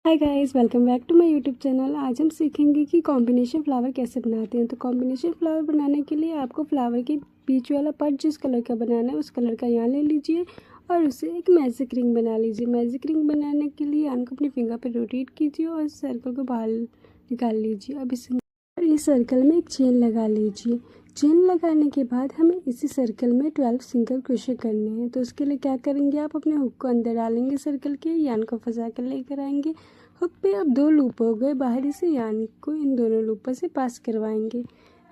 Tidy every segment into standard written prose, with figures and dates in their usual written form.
Hi guys, welcome back to my YouTube channel. आज हम सीखेंगे कि कॉम्बिनेशन फ्लावर कैसे बनाते हैं। तो कॉम्बिनेशन फ्लावर बनाने के लिए आपको फ्लावर के बीच वाला पार्ट जिस कलर का बनाना है उस कलर का यहाँ ले लीजिए और उससे एक मैजिक रिंग बना लीजिए। मैजिक रिंग बनाने के लिए यान को अपने फिंगर पर रोटेट कीजिए और इस सर्कल को बाहर निकाल लीजिए। अब इस सर्कल में एक चेन लगा लीजिए। चेन लगाने के बाद हमें इसी सर्कल में 12 सिंगल क्रोशे करने हैं। तो उसके लिए क्या करेंगे, आप अपने हुक को अंदर डालेंगे सर्कल के, यान को फंसा कर लेकर आएंगे। हुक पे अब 2 लूप हो गए, बाहरी से यान को इन दोनों लूपों से पास करवाएंगे।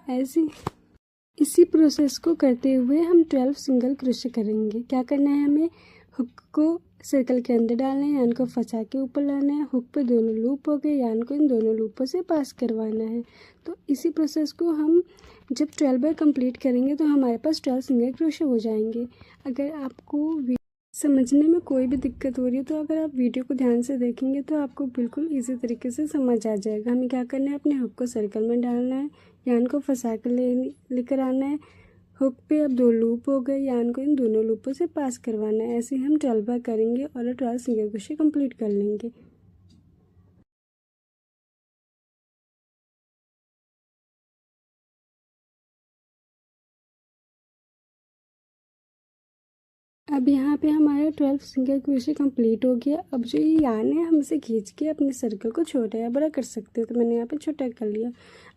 ऐसे इसी प्रोसेस को करते हुए हम 12 सिंगल क्रोशे करेंगे। क्या करना है, हमें हुक को सर्कल के अंदर डालना है, यान को फंसा के ऊपर लाना है। हुक पे दोनों लूप हो गए, यान को इन दोनों लूपों से पास करवाना है। तो इसी प्रोसेस को हम जब 12 बार कंप्लीट करेंगे तो हमारे पास 12 सिंगल क्रोशे हो जाएंगे। अगर आपको समझने में कोई भी दिक्कत हो रही है तो अगर आप वीडियो को ध्यान से देखेंगे तो आपको बिल्कुल इजी तरीके से समझ आ जाएगा। हमें क्या करना है, अपने हुक को सर्कल में डालना है, यान को फंसा कर लेकर आना है। हुक पे अब 2 लूप हो गए, यान को इन दोनों लूपों से पास करवाना है। ऐसे हम 12 बार करेंगे और 12 सिंगल क्रोशे कंप्लीट कर लेंगे। अब यहाँ पे हमारा 12 सिंगल क्रोशे कंप्लीट हो गया। अब जो ये यान है हम इसे खींच के अपने सर्कल को छोटा या बड़ा कर सकते हो। तो मैंने यहाँ पे छोटा कर लिया।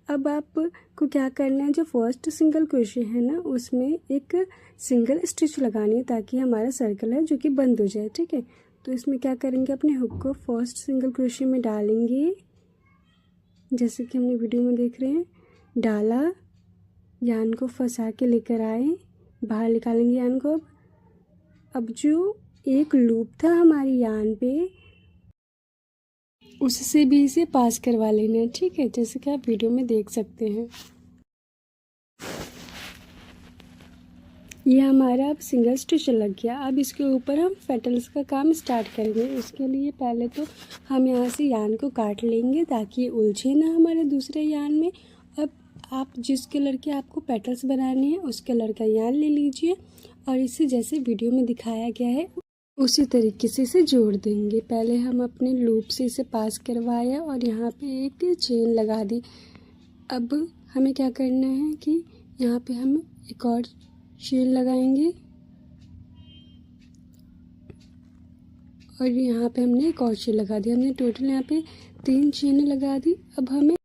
अब आपको क्या करना है, जो फर्स्ट सिंगल क्रोशे है ना उसमें एक सिंगल स्टिच लगानी है ताकि हमारा सर्कल है जो कि बंद हो जाए। ठीक है, तो इसमें क्या करेंगे, अपने हुक को फर्स्ट सिंगल क्रोशे में डालेंगे जैसे कि हमने वीडियो में देख रहे हैं। डाला, यान को फंसा के लेकर आए, बाहर निकालेंगे यान को। अब जो एक लूप था हमारी यान पे उससे भी इसे पास करवा लेना है। ठीक है, जैसे कि आप वीडियो में देख सकते हैं। ये हमारा अब सिंगल स्टिच लग गया। अब इसके ऊपर हम पेटल्स का काम स्टार्ट करेंगे। उसके लिए पहले तो हम यहाँ से यान को काट लेंगे ताकि ये उलझे ना हमारे दूसरे यान में। अब आप जिस कलर के आपको पेटल्स बनाने हैं उस कलर का यान ले लीजिए और इसे जैसे वीडियो में दिखाया गया है उसी तरीके से इसे जोड़ देंगे। पहले हम अपने लूप से इसे पास करवाया और यहाँ पे एक चेन लगा दी। अब हमें क्या करना है कि यहाँ पे हम एक और चेन लगाएंगे और यहाँ पे हमने एक और चेन लगा दी। हमने टोटल यहाँ पे 3 चेनें लगा दी। अब हमें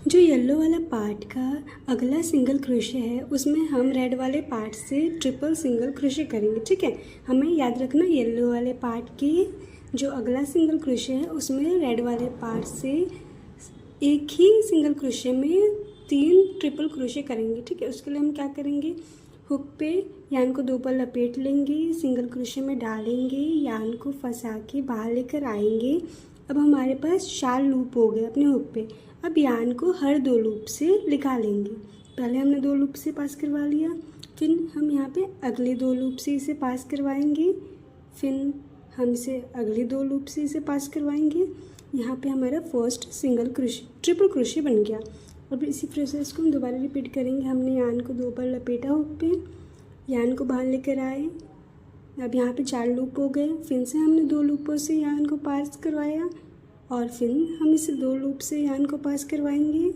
जो येलो वाला पार्ट का अगला सिंगल क्रोशे है उसमें हम रेड वाले पार्ट से ट्रिपल सिंगल क्रोशे करेंगे। ठीक है, हमें याद रखना येलो वाले पार्ट की जो अगला सिंगल क्रोशे है उसमें रेड वाले पार्ट से एक ही सिंगल क्रोशे में 3 ट्रिपल क्रोशे करेंगे। ठीक है, उसके लिए हम क्या करेंगे, हुक पे यान को 2 बार लपेट लेंगे, सिंगल क्रोशे में डालेंगे, यान को फंसा के बाहर लेकर आएंगे। अब हमारे पास 4 लूप हो गए अपने हुक पे। अब यान को हर 2 लूप से निकालेंगे। पहले हमने 2 लूप से पास करवा लिया, फिर हम यहाँ पे अगले 2 लूप से इसे पास करवाएंगे, फिर हम इसे अगले 2 लूप से इसे पास करवाएंगे। यहाँ पे हमारा first single crochet triple crochet बन गया। अब इसी प्रोसेस को हम दोबारा रिपीट करेंगे। हमने यान को 2 बार लपेटा हुक पे, यान को बाहर लेकर आए। अब यहाँ पे 4 लूप हो गए, फिर से हमने 2 लूपों से यान को पास करवाया और फिर हम इसे 2 लूप से यान को पास करवाएंगे।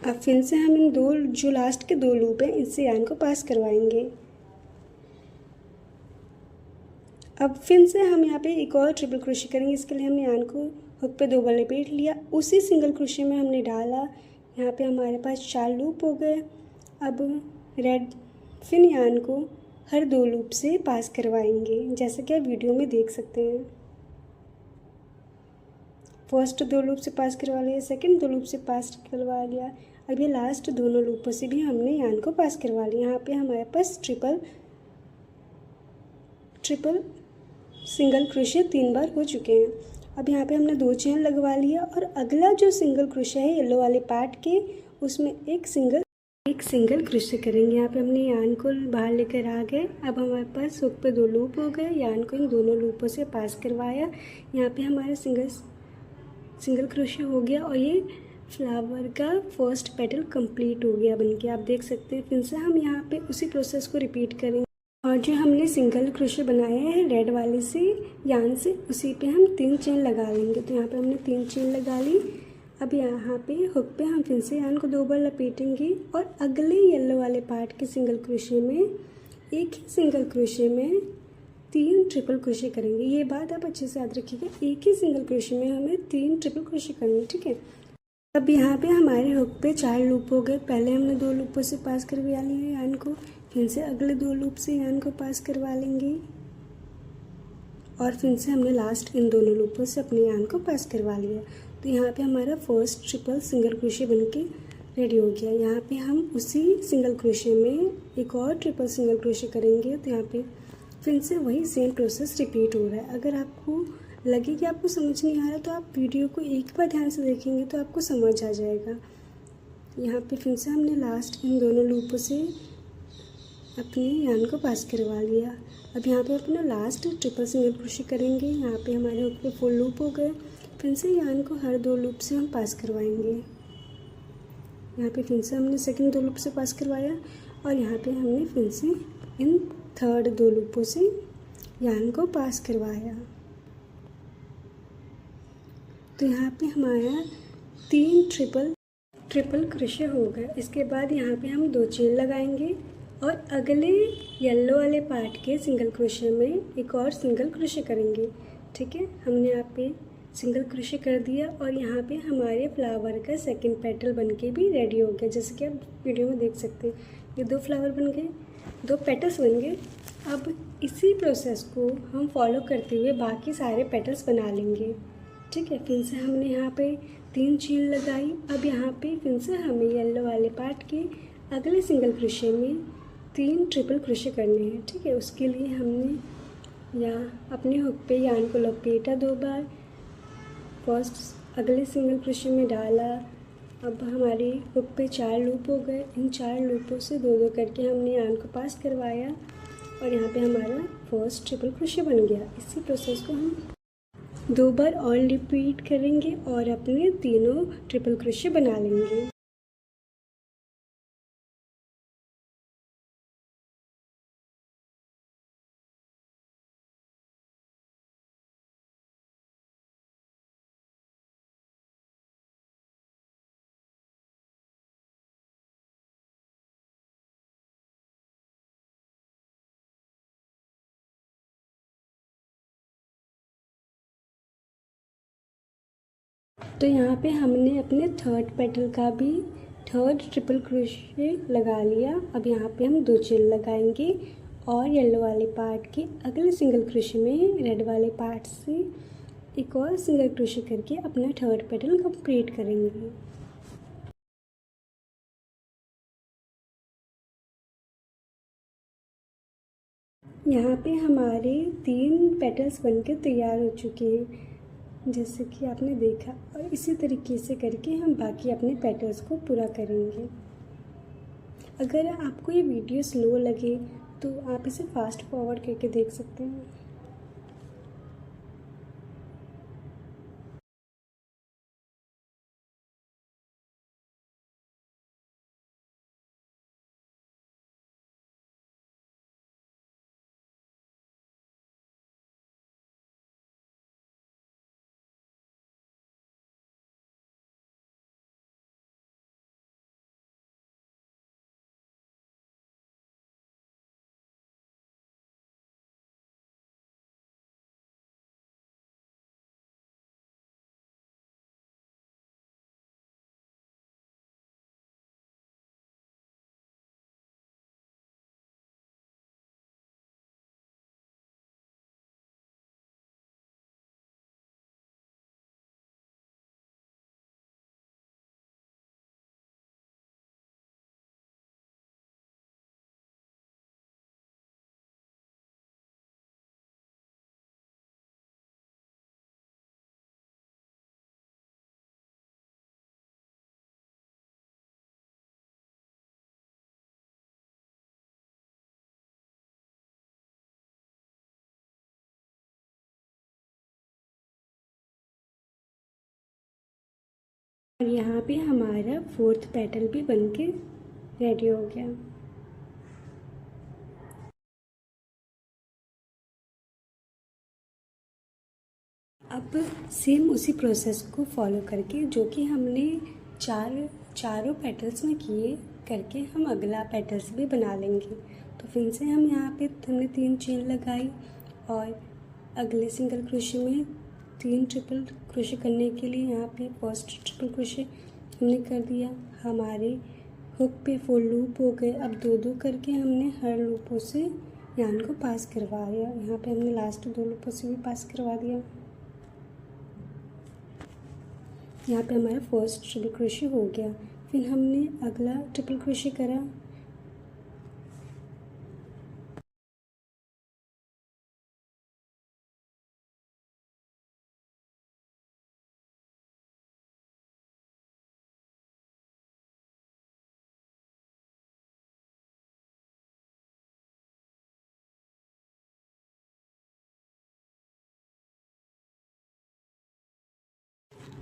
अब फिर से हम इन 2 जो लास्ट के 2 लूप हैं इससे यान को पास करवाएंगे। अब फिर से हम यहाँ पे एक और ट्रिपल क्रोशे करेंगे। इसके लिए हमने यान को हुक पे 2 बार लपेट लिया, उसी सिंगल क्रोशे में हमने डाला। यहाँ पे हमारे पास 4 लूप हो गए। अब रेड फिर यान को हर 2 लूप से पास करवाएंगे जैसा कि आप वीडियो में देख सकते हैं। फर्स्ट 2 लूप से पास करवा लिया, सेकंड 2 लूप से पास करवा लिया। अब ये लास्ट दोनों लूपों से भी हमने यान को पास करवा लिया। यहाँ पे हमारे पास ट्रिपल सिंगल क्रोशे 3 बार हो चुके हैं। अब यहाँ पे हमने 2 चेन लगवा लिया और अगला जो सिंगल क्रोशे है येलो वाले पार्ट के उसमें एक सिंगल क्रोशे करेंगे। यहाँ पे हमने यान को बाहर लेकर आ गए। अब हमारे पास हुक पे 2 लूप हो गए, यान को इन दोनों लूपों से पास करवाया। यहाँ पे हमारा सिंगल क्रोशे हो गया और ये फ्लावर का फर्स्ट पेटल कंप्लीट हो गया बनके, आप देख सकते हैं। फिर से हम यहाँ पे उसी प्रोसेस को रिपीट करेंगे। और जो हमने सिंगल क्रोशे बनाया है रेड वाले से यान से, उसी पे हम 3 चेन लगा लेंगे। तो यहाँ पे हमने 3 चेन लगा ली। अब यहाँ पे हुक पे हम फिर से यान को 2 बार लपेटेंगे और अगले येलो वाले पार्ट के सिंगल क्रोशे में एक ही सिंगल क्रोशे में 3 ट्रिपल क्रोशे करेंगे। ये बात आप अच्छे से याद रखिएगा, एक ही सिंगल क्रोशे में हमें 3 ट्रिपल क्रोशे करने, ठीक है। अब यहाँ पे हमारे हुक पे 4 लूप हो गए। पहले हमने 2 लूपों से पास करवा लिए यान को, फिर से अगले 2 लूप से यान को पास करवा लेंगे और फिर से हमने लास्ट इन दोनों लूपों से अपने यान को पास करवा लिया। तो यहाँ पे हमारा फर्स्ट ट्रिपल सिंगल क्रोशे बनके रेडी हो गया। यहाँ पे हम उसी सिंगल क्रोशे में एक और ट्रिपल सिंगल क्रोशे करेंगे। तो यहाँ पे फिर से वही सेम प्रोसेस रिपीट हो रहा है। अगर आपको लगे कि आपको समझ नहीं आ रहा तो आप वीडियो को एक बार ध्यान से देखेंगे तो आपको समझ आ जाएगा। यहाँ पे फिर से हमने लास्ट इन दोनों लूपों से अपने यान को पास करवा लिया। अब यहाँ पे अपना लास्ट ट्रिपल सिंगल क्रोशे करेंगे। यहाँ पे हमारे हुक पे 4 लूप हो गए। फिर से यान को हर 2 लूप से हम पास करवाएंगे। यहाँ पे फिर से हमने सेकंड 2 लूप से पास करवाया और यहाँ पे हमने फिर से इन थर्ड 2 लूपों से यान को पास करवाया। तो यहाँ पे हमारा 3 ट्रिपल क्रोशे हो गए। इसके बाद यहाँ पे हम 2 चेन लगाएंगे और अगले येलो वाले पार्ट के सिंगल क्रोशे में एक और सिंगल क्रोशे करेंगे, ठीक है। हमने यहाँ पे सिंगल क्रोशे कर दिया और यहाँ पे हमारे फ्लावर का सेकंड पेटल बनके भी रेडी हो गया। जैसे कि आप वीडियो में देख सकते हैं, ये 2 फ्लावर बन गए, 2 पेटल्स बन गए। अब इसी प्रोसेस को हम फॉलो करते हुए बाकी सारे पेटल्स बना लेंगे, ठीक है। फिर से हमने यहाँ पे 3 चेन लगाई। अब यहाँ पे फिर से हमें येलो वाले पार्ट के अगले सिंगल क्रोशे में 3 ट्रिपल क्रोशे करने हैं, ठीक है। उसके लिए हमने यहाँ अपने हुक पे यान को लपेटा 2 बार, फर्स्ट अगले सिंगल क्रोशे में डाला। अब हमारी हुक पे 4 लूप हो गए। इन 4 लूपों से 2-2 करके हमने यान को पास करवाया और यहाँ पे हमारा फर्स्ट ट्रिपल क्रोशे बन गया। इसी प्रोसेस को हम 2 बार और रिपीट करेंगे और अपने तीनों ट्रिपल क्रोशे बना लेंगे। तो यहाँ पे हमने अपने थर्ड पेटल का भी थर्ड ट्रिपल क्रोशे लगा लिया। अब यहाँ पे हम 2 चेन लगाएंगे और येलो वाले पार्ट के अगले सिंगल क्रोशे में रेड वाले पार्ट से एक और सिंगल क्रोशे करके अपना थर्ड पेटल कंप्लीट करेंगे। यहाँ पे हमारे 3 पेटल्स बनके तैयार हो चुके हैं, जैसे कि आपने देखा। और इसी तरीके से करके हम बाकी अपने पेटल्स को पूरा करेंगे। अगर आपको ये वीडियो स्लो लगे तो आप इसे फास्ट फॉरवर्ड करके देख सकते हैं। और यहाँ पे हमारा फोर्थ पेटल भी बनके रेडी हो गया। अब सेम उसी प्रोसेस को फॉलो करके जो कि हमने चारों पेटल्स में किए करके हम अगला पेटल्स भी बना लेंगे। तो फिर से हम यहाँ पे हमने 3 चेन लगाई और अगले सिंगल क्रोशे में 3 ट्रिपल क्रोशे करने के लिए यहाँ पे फर्स्ट ट्रिपल क्रोशे हमने कर दिया। हमारे हुक पे 4 लूप हो गए। अब 2-2 करके हमने हर लूपों से यार्न को पास करवाया। यहाँ पे हमने लास्ट 2 लूपों से भी पास करवा दिया। यहाँ पे हमारा फर्स्ट ट्रिपल क्रोशे हो गया। फिर हमने अगला ट्रिपल क्रोशे करा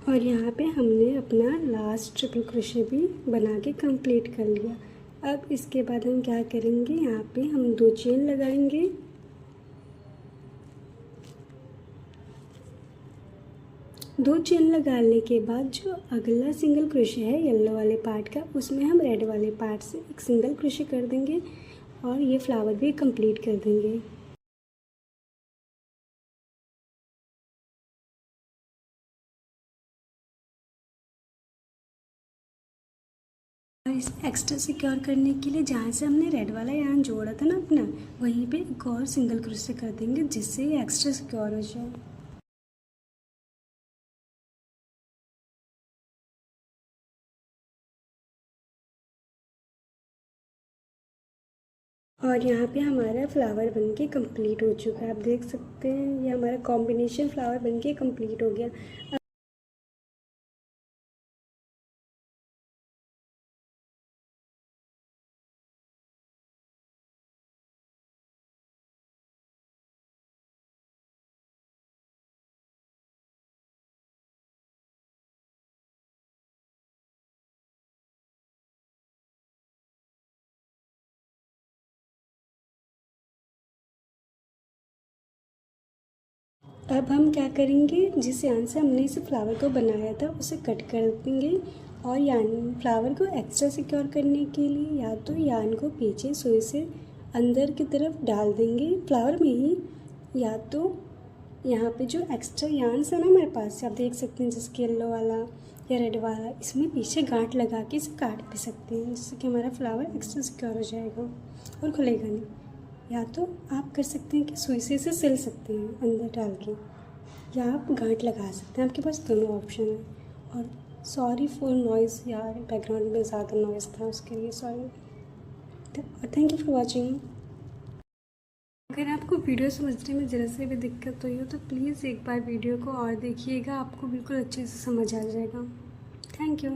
और यहाँ पे हमने अपना लास्ट ट्रिपल क्रोशे भी बना के कंप्लीट कर लिया। अब इसके बाद हम क्या करेंगे, यहाँ पे हम 2 चेन लगाएंगे। दो चेन लगाने के बाद जो अगला सिंगल क्रोशे है येलो वाले पार्ट का, उसमें हम रेड वाले पार्ट से एक सिंगल क्रोशे कर देंगे और ये फ्लावर भी कंप्लीट कर देंगे। और इसे एक्स्ट्रा सिक्योर करने के लिए जहाँ से हमने रेड वाला यार्न जोड़ा था ना अपना, वहीं पे एक और सिंगल क्रोशे कर देंगे जिससे ये एक्स्ट्रा सिक्योर हो जाए। और यहाँ पे हमारा फ्लावर बनके कंप्लीट हो चुका है। आप देख सकते हैं ये हमारा कॉम्बिनेशन फ्लावर बनके कंप्लीट हो गया। अब हम क्या करेंगे, जिस यार्न से हमने इस फ्लावर को बनाया था उसे कट कर देंगे और यार्न फ्लावर को एक्स्ट्रा सिक्योर करने के लिए या तो यार्न को पीछे सुई से अंदर की तरफ डाल देंगे फ्लावर में ही, या तो यहाँ पे जो एक्स्ट्रा यार्न है ना हमारे पास, आप देख सकते हैं जैसे येलो वाला या रेड वाला, इसमें पीछे गांठ लगा के इसे काट भी सकते हैं जिससे कि हमारा फ्लावर एक्स्ट्रा सिक्योर हो जाएगा और खुलेगा नहीं। या तो आप कर सकते हैं कि सुई से इसे सिल सकते हैं अंदर डाल के, या आप गांठ लगा सकते हैं। आपके पास दोनों ऑप्शन है। और सॉरी फॉर नॉइज़, यार बैकग्राउंड में ज़्यादा नॉइज़ था उसके लिए सॉरी। और थैंक यू फॉर वॉचिंग। अगर आपको वीडियो समझने में ज़रा से भी दिक्कत हुई हो तो प्लीज़ एक बार वीडियो को और देखिएगा, आपको बिल्कुल अच्छे से समझ आ जाएगा। Thank you.